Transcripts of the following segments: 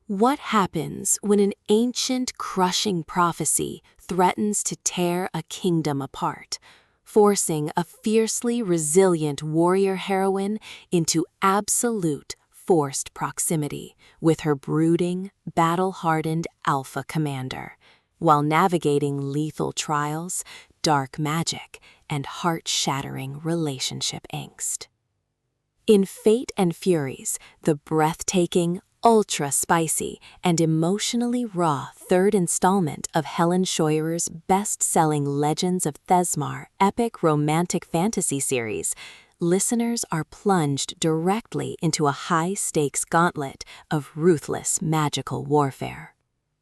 What happens when an ancient, crushing prophecy threatens to tear a kingdom apart, forcing a fiercely resilient warrior heroine into absolute, forced proximity with her brooding, battle-hardened alpha commander, while navigating lethal trials, dark magic, and heart-shattering relationship angst? In Fate and Furies, the breathtaking, ultra-spicy, and emotionally raw third installment of Helen Scheuerer's best-selling Legends of Thezmarr epic romantic fantasy series, listeners are plunged directly into a high-stakes gauntlet of ruthless magical warfare.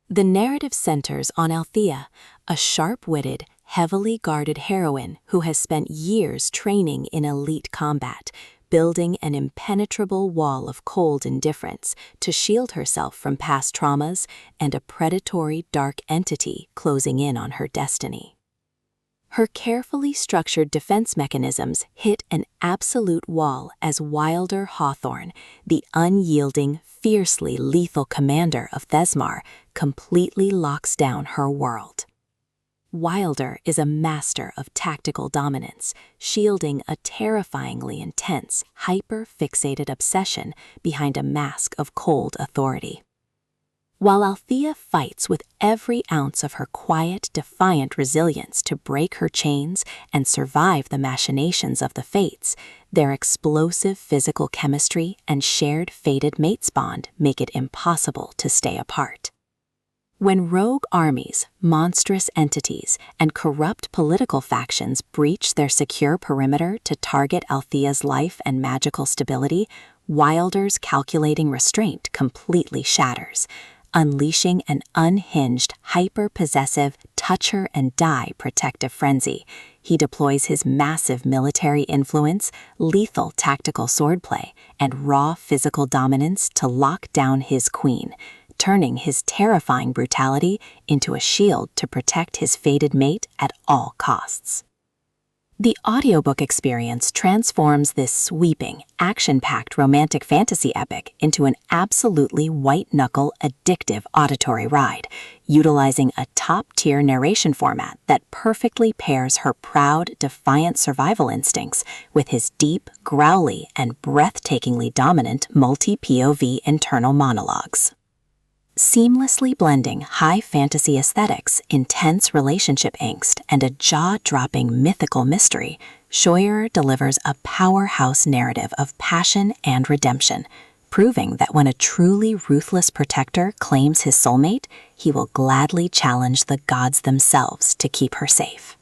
The narrative centers on Althea, a sharp-witted, heavily guarded heroine who has spent years training in elite combat, building an impenetrable wall of cold indifference to shield herself from past traumas and a predatory dark entity closing in on her destiny. Her carefully structured defense mechanisms hit an absolute wall as Wilder Hawthorne, the unyielding, fiercely lethal commander of Thezmarr, completely locks down her world. Wilder is a master of tactical dominance, shielding a terrifyingly intense, hyper-fixated obsession behind a mask of cold authority. While Althea fights with every ounce of her quiet, defiant resilience to break her chains and survive the machinations of the fates, their explosive physical chemistry and shared fated mates bond make it impossible to stay apart. When rogue armies, monstrous entities, and corrupt political factions breach their secure perimeter to target Althea's life and magical stability, Wilder's calculating restraint completely shatters, unleashing an unhinged, hyper-possessive, touch-her-and-die protective frenzy. He deploys his massive military influence, lethal tactical swordplay, and raw physical dominance to lock down his queen, turning his terrifying brutality into a shield to protect his fated mate at all costs. The audiobook experience transforms this sweeping, action-packed romantic fantasy epic into an absolutely white-knuckle, addictive auditory ride, utilizing a top-tier narration format that perfectly pairs her proud, defiant survival instincts with his deep, growly, and breathtakingly dominant multi-POV internal monologues. Seamlessly blending high fantasy aesthetics, intense relationship angst, and a jaw-dropping mythical mystery, Scheuerer delivers a powerhouse narrative of passion and redemption, proving that when a truly ruthless protector claims his soulmate, he will gladly challenge the gods themselves to keep her safe.